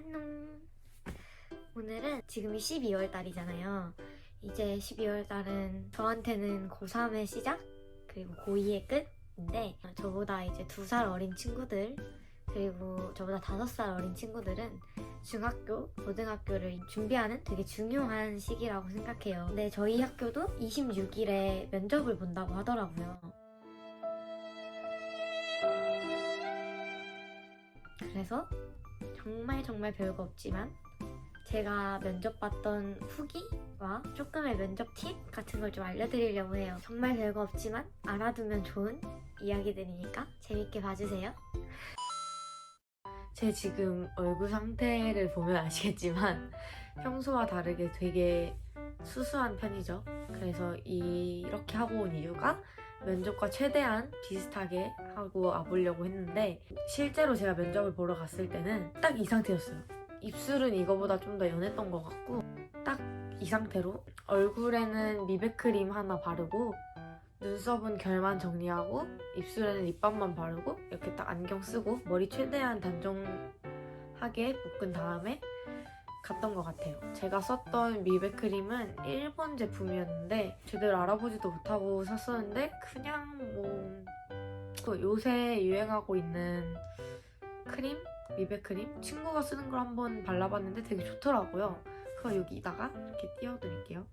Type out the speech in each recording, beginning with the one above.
안녕. 오늘은 지금이 12월 달이잖아요. 이제 12월 달은 저한테는 고3의 시작 그리고 고2의 끝인데, 저보다 이제 2살 어린 친구들 그리고 저보다 5살 어린 친구들은 중학교, 고등학교를 준비하는 되게 중요한 시기라고 생각해요. 근데 저희 학교도 26일에 면접을 본다고 하더라고요. 그래서 정말 별거 없지만 제가 면접 봤던 후기와 조금의 면접 팁 같은 걸 좀 알려드리려고 해요. 정말 별거 없지만 알아두면 좋은 이야기들이니까 재밌게 봐주세요. 제 지금 얼굴 상태를 보면 아시겠지만 평소와 다르게 되게 수수한 편이죠. 그래서 이렇게 하고 온 이유가 면접과 최대한 비슷하게 하고 와보려고 했는데, 실제로 제가 면접을 보러 갔을 때는 딱 이 상태였어요. 입술은 이거보다 좀 더 연했던 것 같고, 딱 이 상태로 얼굴에는 미백크림 하나 바르고 눈썹은 결만 정리하고 입술에는 립밤만 바르고 이렇게 딱 안경 쓰고 머리 최대한 단정하게 묶은 다음에 갔던 것 같아요. 제가 썼던 미백크림은 일본 제품이었는데 제대로 알아보지도 못하고 샀었는데 그냥 요새 유행하고 있는 크림? 미백크림? 친구가 쓰는 걸 한번 발라봤는데 되게 좋더라고요. 그거 여기다가 이렇게 띄워드릴게요.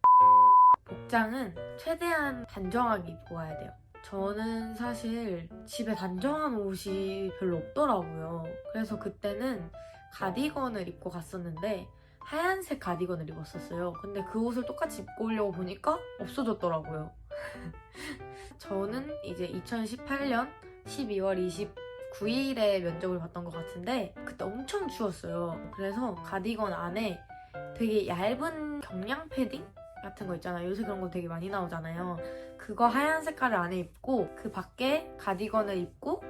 복장은 최대한 단정하게 입고 와야 돼요. 저는 사실 집에 단정한 옷이 별로 없더라고요. 그래서 그때는 가디건을 입고 갔었는데 하얀색 가디건을 입었었어요. 근데 그 옷을 똑같이 입고 오려고 보니까 없어졌더라고요. 저는 이제 2018년 12월 29일에 면접을 봤던 것 같은데 그때 엄청 추웠어요. 그래서 가디건 안에 되게 얇은 경량 패딩 같은 거 있잖아요. 요새 그런 거 되게 많이 나오잖아요. 그거 하얀 색깔을 안에 입고 그 밖에 가디건을 입고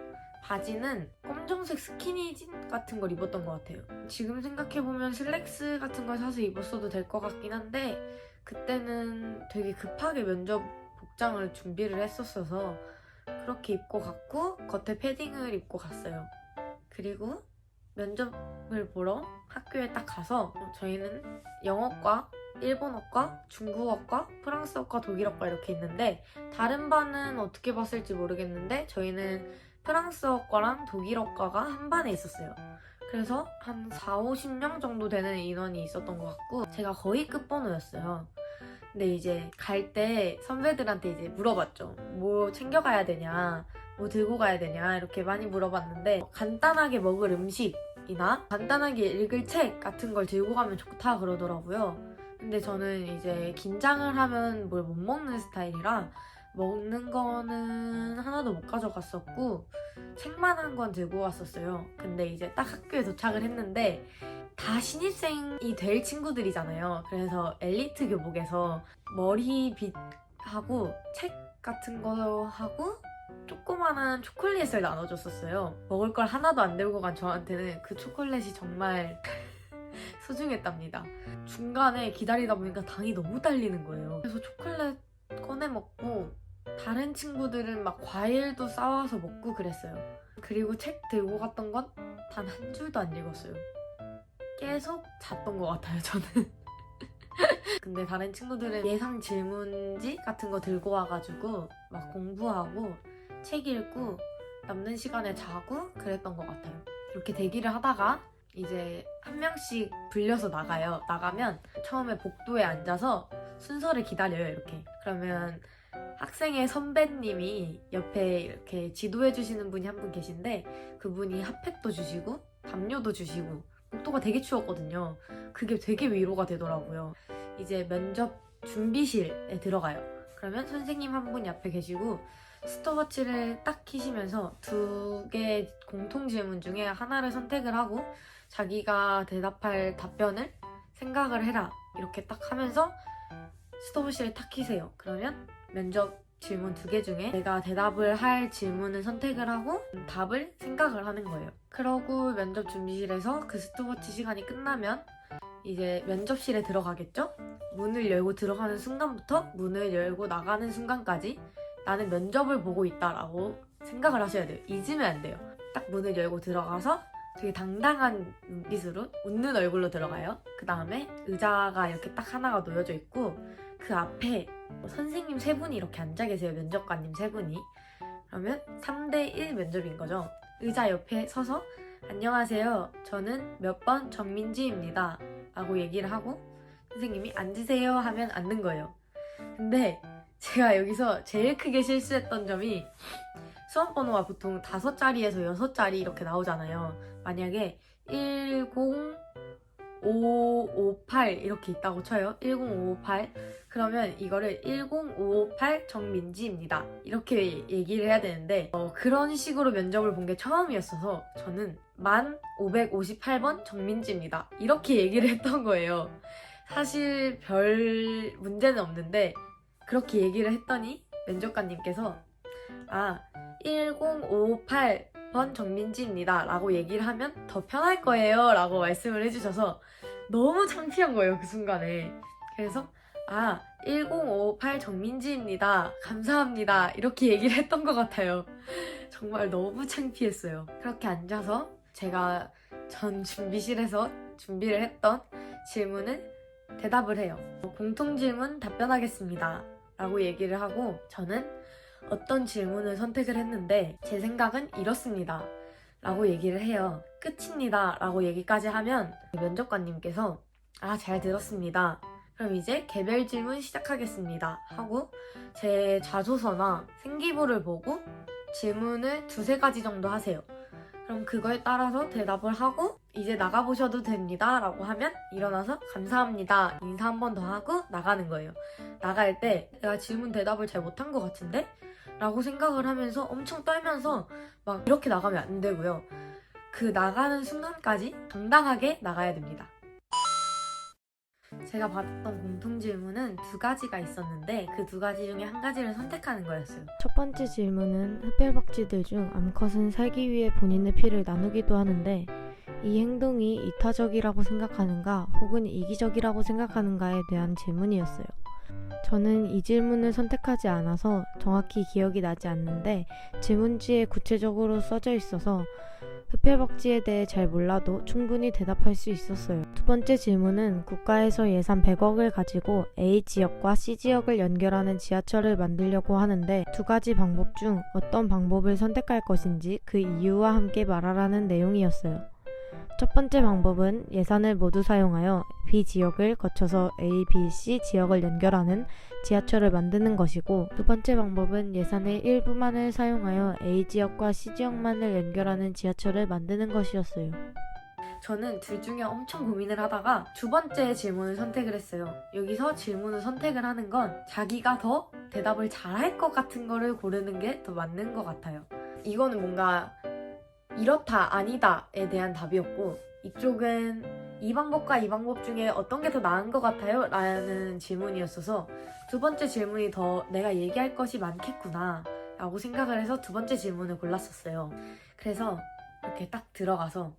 바지는 검정색 스키니진 같은 걸 입었던 것 같아요. 지금 생각해보면 슬랙스 같은 걸 사서 입었어도 될 것 같긴 한데 그때는 되게 급하게 면접 복장을 준비를 했었어서 그렇게 입고 갔고 겉에 패딩을 입고 갔어요. 그리고 면접을 보러 학교에 딱 가서 저희는 영어과, 일본어과, 중국어과, 프랑스어과, 독일어과 이렇게 있는데 다른 반은 어떻게 봤을지 모르겠는데 저희는 프랑스어과랑 독일어과가 한 반에 있었어요. 그래서 한 4, 50명 정도 되는 인원이 있었던 것 같고 제가 거의 끝번호였어요. 근데 이제 갈 때 선배들한테 이제 물어봤죠. 뭐 챙겨가야 되냐, 뭐 들고 가야 되냐 이렇게 많이 물어봤는데 간단하게 먹을 음식이나 간단하게 읽을 책 같은 걸 들고 가면 좋다 그러더라고요. 근데 저는 이제 긴장을 하면 뭘 못 먹는 스타일이라 먹는 거는 하나도 못 가져갔었고 책만 한 권 들고 왔었어요. 근데 이제 딱 학교에 도착을 했는데 신입생이 될 친구들이잖아요. 그래서 엘리트 교복에서 머리빗하고 책 같은 거 하고 조그마한 초콜릿을 나눠줬었어요. 먹을 걸 하나도 안 들고 간 저한테는 그 초콜릿이 정말 소중했답니다. 중간에 기다리다 보니까 당이 너무 딸리는 거예요. 그래서 초콜릿 꺼내 먹고 다른 친구들은 막 과일도 싸와서 먹고 그랬어요. 그리고 책 들고 갔던 건 단 한 줄도 안 읽었어요. 계속 잤던 것 같아요, 저는. 근데 다른 친구들은 예상 질문지 같은 거 들고 와가지고 막 공부하고 책 읽고 남는 시간에 자고 그랬던 것 같아요. 이렇게 대기를 하다가 이제 한 명씩 불려서 나가요. 나가면 처음에 복도에 앉아서 순서를 기다려요, 이렇게. 그러면 학생의 선배님이 옆에 이렇게 지도해 주시는 분이 한 분 계신데 그분이 핫팩도 주시고 담요도 주시고 복도가 되게 추웠거든요. 그게 되게 위로가 되더라고요. 이제 면접 준비실에 들어가요. 그러면 선생님 한 분이 앞에 계시고 스톱워치를 딱 키시면서 2개 공통 질문 중에 하나를 선택을 하고 자기가 대답할 답변을 생각을 해라 이렇게 딱 하면서 스톱워치를 딱 키세요. 그러면 면접 질문 2개 중에 내가 대답을 할 질문을 선택을 하고 답을 생각을 하는 거예요. 그러고 면접 준비실에서 그 스톱워치 시간이 끝나면 이제 면접실에 들어가겠죠? 문을 열고 들어가는 순간부터 문을 열고 나가는 순간까지 나는 면접을 보고 있다라고 생각을 하셔야 돼요. 잊으면 안 돼요. 딱 문을 열고 들어가서 되게 당당한 눈빛으로 웃는 얼굴로 들어가요. 그 다음에 의자가 이렇게 딱 하나가 놓여져 있고 그 앞에 선생님 세 분이 이렇게 앉아 계세요. 면접관님 세 분이. 그러면 3대1 면접인 거죠. 의자 옆에 서서 안녕하세요. 저는 몇 번 정민지입니다. 라고 얘기를 하고 선생님이 앉으세요 하면 앉는 거예요. 근데 제가 여기서 제일 크게 실수했던 점이 수험번호가 보통 5자리에서 6자리 이렇게 나오잖아요. 만약에 10558 이렇게 있다고 쳐요. 10558 그러면 이거를 10558 정민지입니다. 이렇게 얘기를 해야 되는데 그런 식으로 면접을 본 게 처음이었어서 저는 만 558번 정민지입니다. 이렇게 얘기를 했던 거예요. 사실 별 문제는 없는데 그렇게 얘기를 했더니 면접관님께서 1058번 정민지입니다 라고 얘기를 하면 더 편할 거예요 라고 말씀을 해주셔서 너무 창피한 거예요 그 순간에. 그래서 1058 정민지입니다 감사합니다 이렇게 얘기를 했던 것 같아요. 정말 너무 창피했어요. 그렇게 앉아서 제가 전 준비실에서 준비를 했던 질문을 대답을 해요. 공통질문 답변하겠습니다 라고 얘기를 하고 저는 어떤 질문을 선택을 했는데 제 생각은 이렇습니다 라고 얘기를 해요. 끝입니다 라고 얘기까지 하면 면접관님께서 잘 들었습니다. 그럼 이제 개별 질문 시작하겠습니다 하고 제 자소서나 생기부를 보고 질문을 2-3가지 정도 하세요. 그럼 그거에 따라서 대답을 하고 이제 나가보셔도 됩니다 라고 하면 일어나서 감사합니다 인사 한 번 더 하고 나가는 거예요. 나갈 때 내가 질문 대답을 잘 못한 것 같은데? 라고 생각을 하면서 엄청 떨면서 막 이렇게 나가면 안 되고요. 그 나가는 순간까지 당당하게 나가야 됩니다. 제가 받았던 공통 질문은 2가지가 있었는데 그 2가지 중에 한 가지를 선택하는 거였어요. 첫 번째 질문은 흡혈박쥐들 중 암컷은 살기 위해 본인의 피를 나누기도 하는데 이 행동이 이타적이라고 생각하는가 혹은 이기적이라고 생각하는가에 대한 질문이었어요. 저는 이 질문을 선택하지 않아서 정확히 기억이 나지 않는데 질문지에 구체적으로 써져 있어서 흡혈박쥐에 대해 잘 몰라도 충분히 대답할 수 있었어요. 두 번째 질문은 국가에서 예산 100억을 가지고 A 지역과 C 지역을 연결하는 지하철을 만들려고 하는데 2가지 방법 중 어떤 방법을 선택할 것인지 그 이유와 함께 말하라는 내용이었어요. 첫 번째 방법은 예산을 모두 사용하여 B 지역을 거쳐서 A, B, C 지역을 연결하는 지하철을 만드는 것이고 두 번째 방법은 예산의 일부만을 사용하여 A 지역과 C 지역만을 연결하는 지하철을 만드는 것이었어요. 저는 둘 중에 엄청 고민을 하다가 2번째 질문을 선택을 했어요. 여기서 질문을 선택을 하는 건 자기가 더 대답을 잘할 것 같은 거를 고르는 게 더 맞는 것 같아요. 이거는 뭔가 이렇다 아니다에 대한 답이었고 이쪽은 이 방법과 이 방법 중에 어떤 게 더 나은 것 같아요? 라는 질문이었어서 2번째 질문이 더 내가 얘기할 것이 많겠구나 라고 생각을 해서 2번째 질문을 골랐었어요. 그래서 이렇게 딱 들어가서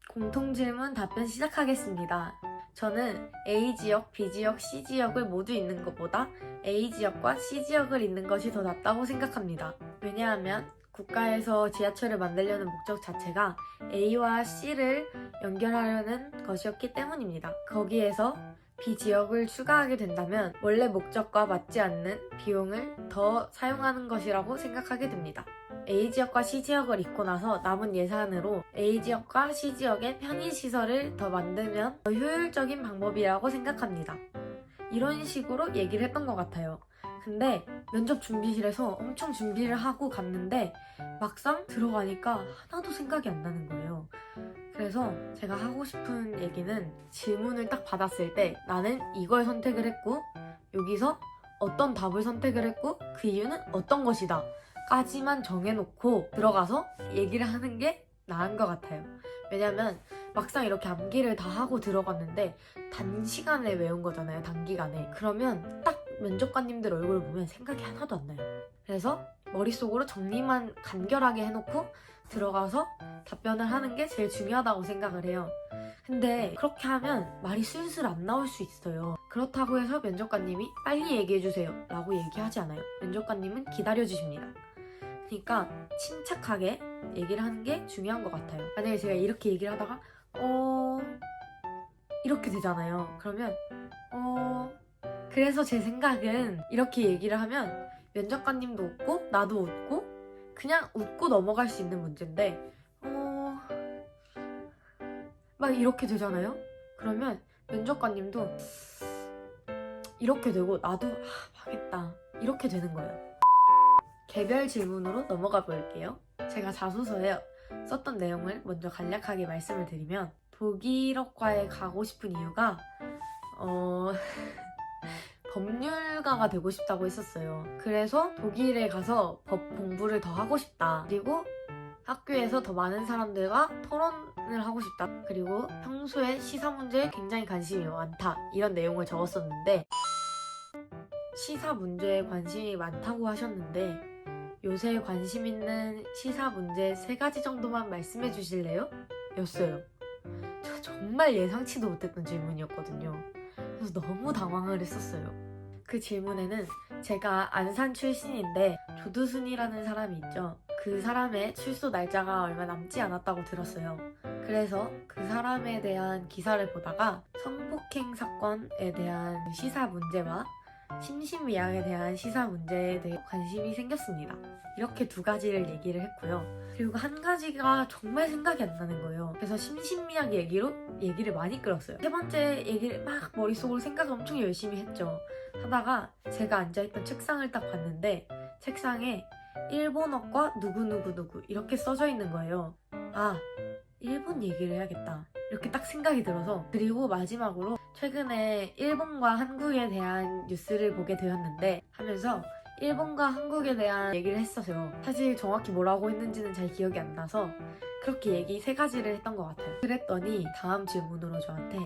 공통질문 답변 시작하겠습니다. 저는 A 지역, B 지역, C 지역을 모두 있는 것보다 A 지역과 C 지역을 있는 것이 더 낫다고 생각합니다. 왜냐하면 국가에서 지하철을 만들려는 목적 자체가 A와 C를 연결하려는 것이었기 때문입니다. 거기에서 B 지역을 추가하게 된다면 원래 목적과 맞지 않는 비용을 더 사용하는 것이라고 생각하게 됩니다. A 지역과 C 지역을 잇고 나서 남은 예산으로 A 지역과 C 지역의 편의시설을 더 만들면 더 효율적인 방법이라고 생각합니다. 이런 식으로 얘기를 했던 것 같아요. 근데 면접 준비실에서 엄청 준비를 하고 갔는데 막상 들어가니까 하나도 생각이 안 나는 거예요. 그래서 제가 하고 싶은 얘기는 질문을 딱 받았을 때 나는 이걸 선택을 했고 여기서 어떤 답을 선택을 했고 그 이유는 어떤 것이다 까지만 정해놓고 들어가서 얘기를 하는 게 나은 것 같아요. 왜냐면 막상 이렇게 암기를 다 하고 들어갔는데 단시간에 외운 거잖아요. 단기간에. 그러면 딱 면접관님들 얼굴을 보면 생각이 하나도 안 나요. 그래서 머릿속으로 정리만 간결하게 해놓고 들어가서 답변을 하는 게 제일 중요하다고 생각을 해요. 근데 그렇게 하면 말이 술술 안 나올 수 있어요. 그렇다고 해서 면접관님이 빨리 얘기해주세요 라고 얘기하지 않아요. 면접관님은 기다려주십니다. 그러니까 침착하게 얘기를 하는 게 중요한 것 같아요. 만약에 제가 이렇게 얘기를 하다가 이렇게 되잖아요. 그러면 그래서 제 생각은 이렇게 얘기를 하면 면접관님도 웃고 나도 웃고 그냥 웃고 넘어갈 수 있는 문제인데 막 이렇게 되잖아요. 그러면 면접관님도 이렇게 되고 나도 망했다 이렇게 되는 거예요. 개별 질문으로 넘어가 볼게요. 제가 자소서에 썼던 내용을 먼저 간략하게 말씀을 드리면 독일어과에 가고 싶은 이유가 법률가가 되고 싶다고 했었어요. 그래서 독일에 가서 법 공부를 더 하고 싶다. 그리고 학교에서 더 많은 사람들과 토론을 하고 싶다. 그리고 평소에 시사 문제에 굉장히 관심이 많다. 이런 내용을 적었었는데 시사 문제에 관심이 많다고 하셨는데 요새 관심 있는 시사 문제 3가지 정도만 말씀해 주실래요? 였어요. 저 정말 예상치도 못했던 질문이었거든요. 그래서 너무 당황을 했었어요. 그 질문에는 제가 안산 출신인데 조두순이라는 사람이 있죠. 그 사람의 출소 날짜가 얼마 남지 않았다고 들었어요. 그래서 그 사람에 대한 기사를 보다가 성폭행 사건에 대한 시사 문제와 심신미약에 대한 시사 문제에 대해 관심이 생겼습니다. 이렇게 2가지를 얘기를 했고요. 그리고 한 가지가 정말 생각이 안 나는 거예요. 그래서 심신미약 얘기를 많이 끌었어요. 3번째 얘기를 막 머릿속으로 생각을 엄청 열심히 했죠. 하다가 제가 앉아있던 책상을 딱 봤는데 책상에 일본어과 누구누구누구 이렇게 써져 있는 거예요. 아, 일본 얘기를 해야겠다. 이렇게 딱 생각이 들어서 그리고 마지막으로 최근에 일본과 한국에 대한 뉴스를 보게 되었는데 하면서 일본과 한국에 대한 얘기를 했어요. 사실 정확히 뭐라고 했는지는 잘 기억이 안 나서 그렇게 얘기 3가지를 했던 것 같아요. 그랬더니 다음 질문으로 저한테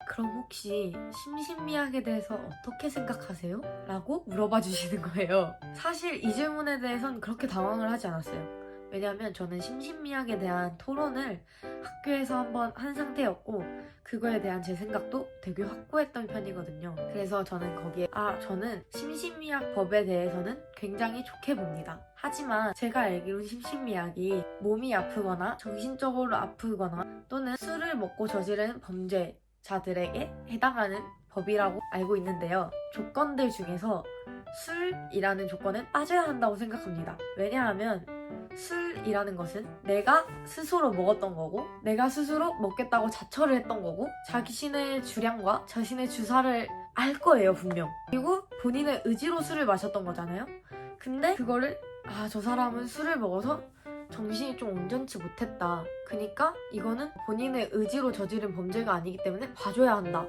그럼 혹시 심신미약에 대해서 어떻게 생각하세요? 라고 물어봐 주시는 거예요. 사실 이 질문에 대해선 그렇게 당황을 하지 않았어요. 왜냐하면 저는 심신미약에 대한 토론을 학교에서 한번 한 상태였고 그거에 대한 제 생각도 되게 확고했던 편이거든요. 그래서 저는 거기에 저는 심신미약 법에 대해서는 굉장히 좋게 봅니다. 하지만 제가 알기로는 심신미약이 몸이 아프거나 정신적으로 아프거나 또는 술을 먹고 저지른 범죄자들에게 해당하는 법이라고 알고 있는데요. 조건들 중에서 술이라는 조건은 빠져야 한다고 생각합니다. 왜냐하면 술이라는 것은 내가 스스로 먹었던 거고 내가 스스로 먹겠다고 자처를 했던 거고 자신의 주량과 자신의 주사를 알 거예요 분명. 그리고 본인의 의지로 술을 마셨던 거잖아요. 근데 그거를 저 사람은 술을 먹어서 정신이 좀 온전치 못했다. 그러니까 이거는 본인의 의지로 저지른 범죄가 아니기 때문에 봐줘야 한다.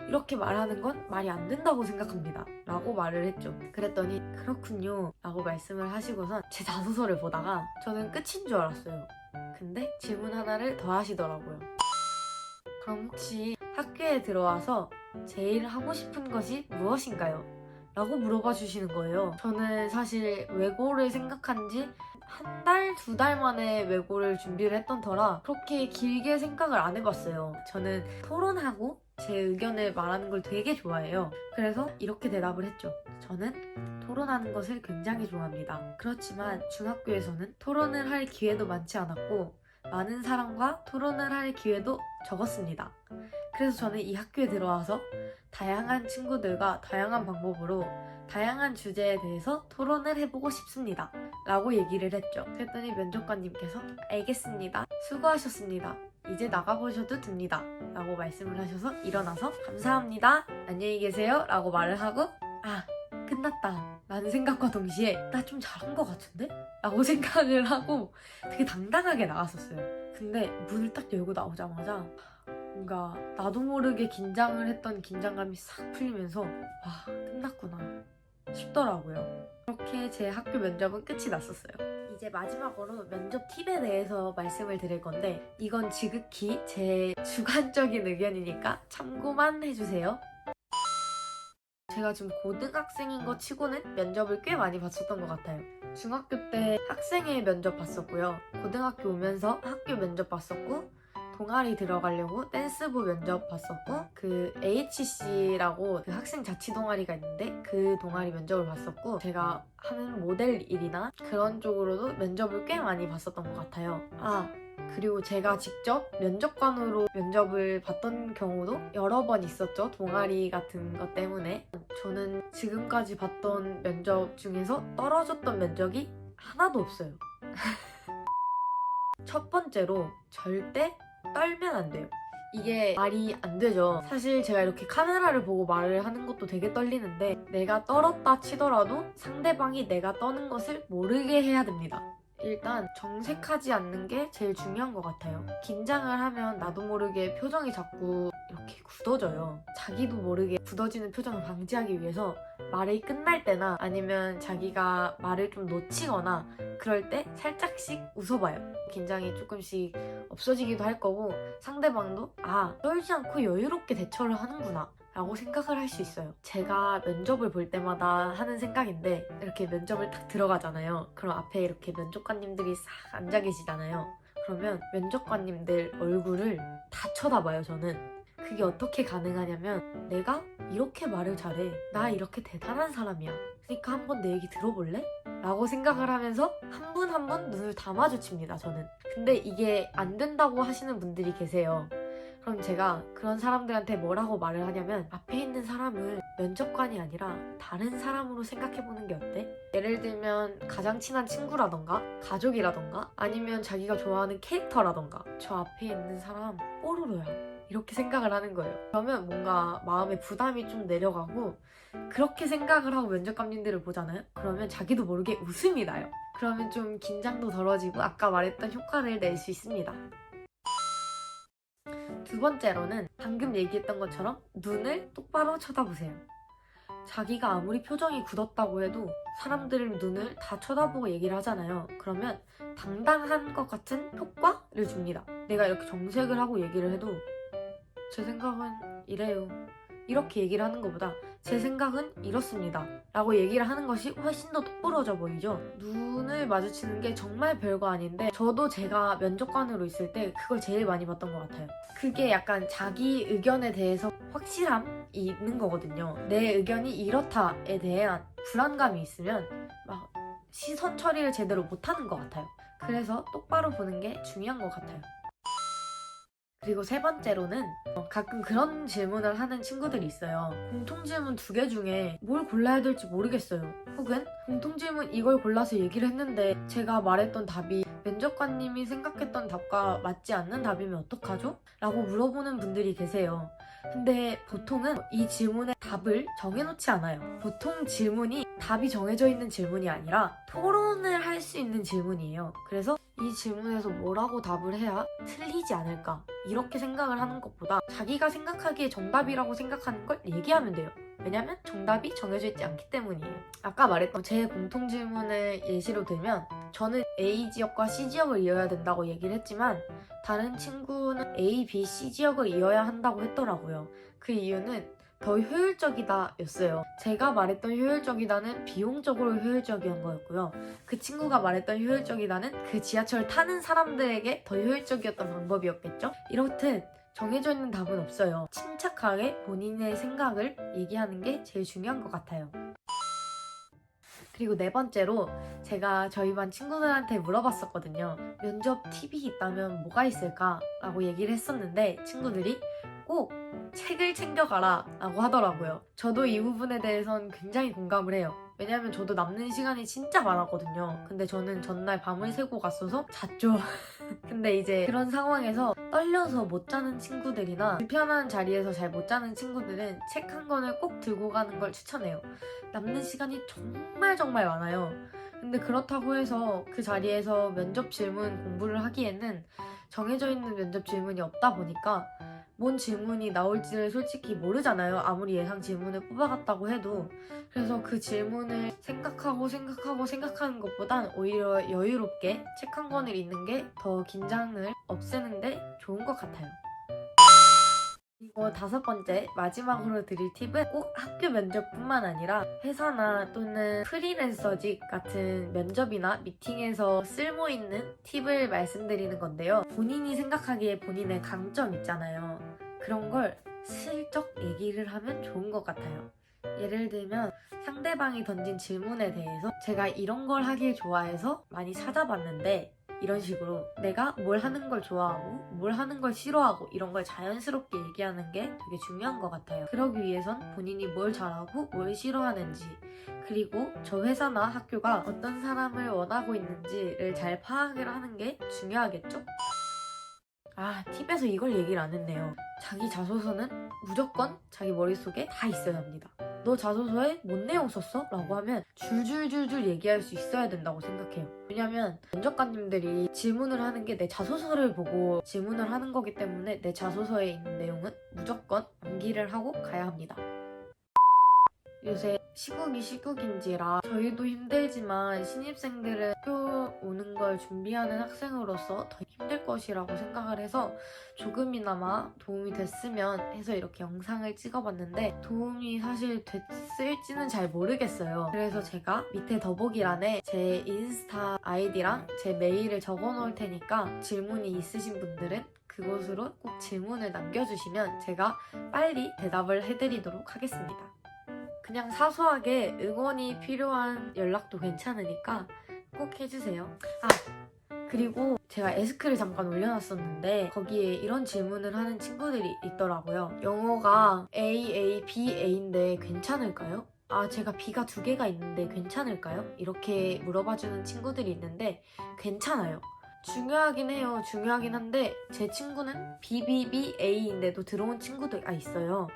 이렇게 말하는 건 말이 안 된다고 생각합니다. 라고 말을 했죠. 그랬더니 그렇군요 라고 말씀을 하시고선 제 자소서를 보다가 저는 끝인 줄 알았어요. 근데 질문 하나를 더 하시더라고요. 그럼 혹시 학교에 들어와서 제일 하고 싶은 것이 무엇인가요? 라고 물어봐 주시는 거예요. 저는 사실 외고를 생각한 지 1달, 2달 만에 외고를 준비를 했던 터라 그렇게 길게 생각을 안 해봤어요. 저는 토론하고 제 의견을 말하는 걸 되게 좋아해요. 그래서 이렇게 대답을 했죠. 저는 토론하는 것을 굉장히 좋아합니다. 그렇지만 중학교에서는 토론을 할 기회도 많지 않았고 많은 사람과 토론을 할 기회도 적었습니다. 그래서 저는 이 학교에 들어와서 다양한 친구들과 다양한 방법으로 다양한 주제에 대해서 토론을 해보고 싶습니다. 라고 얘기를 했죠. 그랬더니 면접관님께서 알겠습니다. 수고하셨습니다. 이제 나가보셔도 됩니다. 라고 말씀을 하셔서 일어나서 감사합니다. 안녕히 계세요. 라고 말을 하고 끝났다 라는 생각과 동시에 나 좀 잘한 것 같은데? 라고 생각을 하고 되게 당당하게 나갔었어요. 근데 문을 딱 열고 나오자마자 뭔가 나도 모르게 긴장을 했던 긴장감이 싹 풀리면서 끝났구나 싶더라고요. 그렇게 제 학교 면접은 끝이 났었어요. 이제 마지막으로 면접 팁에 대해서 말씀을 드릴 건데 이건 지극히 제 주관적인 의견이니까 참고만 해주세요. 제가 지금 고등학생인 거 치고는 면접을 꽤 많이 봤었던 것 같아요. 중학교 때 학생회 면접 봤었고요. 고등학교 오면서 학교 면접 봤었고 동아리 들어가려고 댄스부 면접 봤었고 그 AHC라고 그 학생 자치 동아리가 있는데 그 동아리 면접을 봤었고 제가 하는 모델 일이나 그런 쪽으로도 면접을 꽤 많이 봤었던 것 같아요. 그리고 제가 직접 면접관으로 면접을 봤던 경우도 여러 번 있었죠. 동아리 같은 것 때문에. 저는 지금까지 봤던 면접 중에서 떨어졌던 면접이 하나도 없어요. 첫 번째로 절대 떨면 안 돼요. 이게 말이 안 되죠. 사실 제가 이렇게 카메라를 보고 말을 하는 것도 되게 떨리는데 내가 떨었다 치더라도 상대방이 내가 떠는 것을 모르게 해야 됩니다. 일단 정색하지 않는 게 제일 중요한 것 같아요. 긴장을 하면 나도 모르게 표정이 자꾸 이렇게 굳어져요. 자기도 모르게 굳어지는 표정을 방지하기 위해서 말이 끝날 때나 아니면 자기가 말을 좀 놓치거나 그럴 때 살짝씩 웃어봐요. 긴장이 조금씩 없어지기도 할 거고 상대방도 떨지 않고 여유롭게 대처를 하는구나 라고 생각을 할 수 있어요. 제가 면접을 볼 때마다 하는 생각인데 이렇게 면접을 딱 들어가잖아요. 그럼 앞에 이렇게 면접관님들이 싹 앉아 계시잖아요. 그러면 면접관님들 얼굴을 다 쳐다봐요, 저는. 그게 어떻게 가능하냐면 내가 이렇게 말을 잘해. 나 이렇게 대단한 사람이야. 그러니까 한번 내 얘기 들어볼래? 라고 생각을 하면서 한 분 한 분 눈을 다 마주칩니다, 저는. 근데 이게 안 된다고 하시는 분들이 계세요. 그럼 제가 그런 사람들한테 뭐라고 말을 하냐면 앞에 있는 사람을 면접관이 아니라 다른 사람으로 생각해보는 게 어때? 예를 들면 가장 친한 친구라던가 가족이라던가 아니면 자기가 좋아하는 캐릭터라던가 저 앞에 있는 사람 뽀로로야 이렇게 생각을 하는 거예요. 그러면 뭔가 마음의 부담이 좀 내려가고 그렇게 생각을 하고 면접관님들을 보잖아요? 그러면 자기도 모르게 웃음이 나요. 그러면 좀 긴장도 덜어지고 아까 말했던 효과를 낼 수 있습니다. 두 번째로는 방금 얘기했던 것처럼 눈을 똑바로 쳐다보세요. 자기가 아무리 표정이 굳었다고 해도 사람들의 눈을 다 쳐다보고 얘기를 하잖아요. 그러면 당당한 것 같은 효과를 줍니다. 내가 이렇게 정색을 하고 얘기를 해도 제 생각은 이래요. 이렇게 얘기를 하는 것보다 제 생각은 이렇습니다. 라고 얘기를 하는 것이 훨씬 더 똑부러져 보이죠? 눈을 마주치는 게 정말 별거 아닌데 저도 제가 면접관으로 있을 때 그걸 제일 많이 봤던 것 같아요. 그게 약간 자기 의견에 대해서 확실함이 있는 거거든요. 내 의견이 이렇다에 대한 불안감이 있으면 막 시선 처리를 제대로 못하는 것 같아요. 그래서 똑바로 보는 게 중요한 것 같아요. 그리고 세 번째로는 가끔 그런 질문을 하는 친구들이 있어요. 공통질문 2개 중에 뭘 골라야 될지 모르겠어요. 혹은 공통질문 이걸 골라서 얘기를 했는데 제가 말했던 답이 면접관님이 생각했던 답과 맞지 않는 답이면 어떡하죠? 라고 물어보는 분들이 계세요. 근데 보통은 이 질문의 답을 정해놓지 않아요. 보통 질문이 답이 정해져 있는 질문이 아니라 토론을 할 수 있는 질문이에요. 그래서 이 질문에서 뭐라고 답을 해야 틀리지 않을까 이렇게 생각을 하는 것보다 자기가 생각하기에 정답이라고 생각하는 걸 얘기하면 돼요. 왜냐면 정답이 정해져 있지 않기 때문이에요. 아까 말했던 제 공통 질문을 예시로 들면 저는 A 지역과 C 지역을 이어야 된다고 얘기를 했지만 다른 친구는 A, B, C 지역을 이어야 한다고 했더라고요. 그 이유는 더 효율적이다 였어요. 제가 말했던 효율적이다는 비용적으로 효율적이한 거였고요. 그 친구가 말했던 효율적이다는 그 지하철 타는 사람들에게 더 효율적이었던 방법이었겠죠? 이렇듯 정해져 있는 답은 없어요. 침착하게 본인의 생각을 얘기하는 게 제일 중요한 것 같아요. 그리고 네 번째로 제가 저희 반 친구들한테 물어봤었거든요. 면접 팁이 있다면 뭐가 있을까? 라고 얘기를 했었는데 친구들이 꼭 책을 챙겨가라 라고 하더라고요. 저도 이 부분에 대해선 굉장히 공감을 해요. 왜냐면 저도 남는 시간이 진짜 많았거든요. 근데 저는 전날 밤을 새고 갔어서 잤죠. 근데 이제 그런 상황에서 떨려서 못 자는 친구들이나 불편한 자리에서 잘 못 자는 친구들은 책 한 권을 꼭 들고 가는 걸 추천해요. 남는 시간이 정말 많아요. 근데 그렇다고 해서 그 자리에서 면접 질문 공부를 하기에는 정해져 있는 면접 질문이 없다 보니까 뭔 질문이 나올지를 솔직히 모르잖아요. 아무리 예상 질문을 뽑아갔다고 해도. 그래서 그 질문을 생각하는 것보단 오히려 여유롭게 책 한 권을 읽는 게 더 긴장을 없애는데 좋은 것 같아요. 그리고 5번째, 마지막으로 드릴 팁은 꼭 학교 면접뿐만 아니라 회사나 또는 프리랜서직 같은 면접이나 미팅에서 쓸모있는 팁을 말씀드리는 건데요. 본인이 생각하기에 본인의 강점 있잖아요. 그런 걸 슬쩍 얘기를 하면 좋은 것 같아요. 예를 들면 상대방이 던진 질문에 대해서 제가 이런 걸 하길 좋아해서 많이 찾아봤는데, 이런 식으로 내가 뭘 하는 걸 좋아하고 뭘 하는 걸 싫어하고 이런 걸 자연스럽게 얘기하는 게 되게 중요한 것 같아요. 그러기 위해선 본인이 뭘 잘하고 뭘 싫어하는지, 그리고 저 회사나 학교가 어떤 사람을 원하고 있는지를 잘 파악을 하는 게 중요하겠죠? 팁에서 이걸 얘기를 안 했네요. 자기 자소서는 무조건 자기 머릿속에 다 있어야 합니다. 너 자소서에 뭔 내용 썼어? 라고 하면 줄줄줄줄 얘기할 수 있어야 된다고 생각해요. 왜냐면 면접관님들이 질문을 하는 게 내 자소서를 보고 질문을 하는 거기 때문에 내 자소서에 있는 내용은 무조건 암기를 하고 가야 합니다. 요새 시국이 시국인지라 저희도 힘들지만 신입생들은 학교 오는 걸 준비하는 학생으로서 더 힘들 것이라고 생각을 해서 조금이나마 도움이 됐으면 해서 이렇게 영상을 찍어봤는데, 도움이 사실 됐을지는 잘 모르겠어요. 그래서 제가 밑에 더보기란에 제 인스타 아이디랑 제 메일을 적어놓을 테니까 질문이 있으신 분들은 그곳으로 꼭 질문을 남겨주시면 제가 빨리 대답을 해드리도록 하겠습니다. 그냥 사소하게 응원이 필요한 연락도 괜찮으니까 꼭 해주세요. 그리고 제가 에스크를 잠깐 올려놨었는데 거기에 이런 질문을 하는 친구들이 있더라고요. 영어가 A, B, A인데 괜찮을까요? 제가 B가 2개가 있는데 괜찮을까요? 이렇게 물어봐주는 친구들이 있는데 괜찮아요. 중요하긴 해요. 중요하긴 한데 제 친구는 BBBA인데도 들어온 친구가 있어요.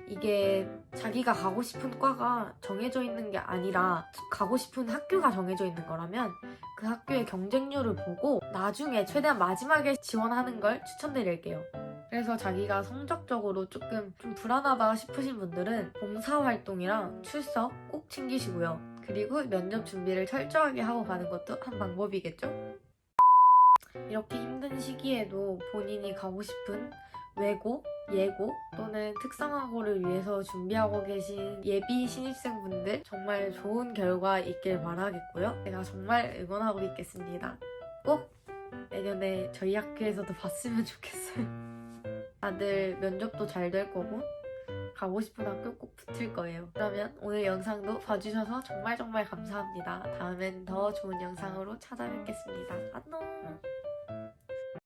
이게 자기가 가고 싶은 과가 정해져 있는 게 아니라 가고 싶은 학교가 정해져 있는 거라면 그 학교의 경쟁률을 보고 나중에 최대한 마지막에 지원하는 걸 추천드릴게요. 그래서 자기가 성적적으로 조금 좀 불안하다 싶으신 분들은 봉사활동이랑 출석 꼭 챙기시고요. 그리고 면접 준비를 철저하게 하고 가는 것도 한 방법이겠죠? 이렇게 힘든 시기에도 본인이 가고 싶은 외고, 예고 또는 특성화고를 위해서 준비하고 계신 예비 신입생분들 정말 좋은 결과 있길 바라겠고요. 제가 정말 응원하고 있겠습니다. 꼭 내년에 저희 학교에서도 봤으면 좋겠어요. 다들 면접도 잘 될 거고 가고 싶은 학교 꼭 붙을 거예요. 그러면 오늘 영상도 봐주셔서 정말 감사합니다. 다음엔 더 좋은 영상으로 찾아뵙겠습니다. 안녕!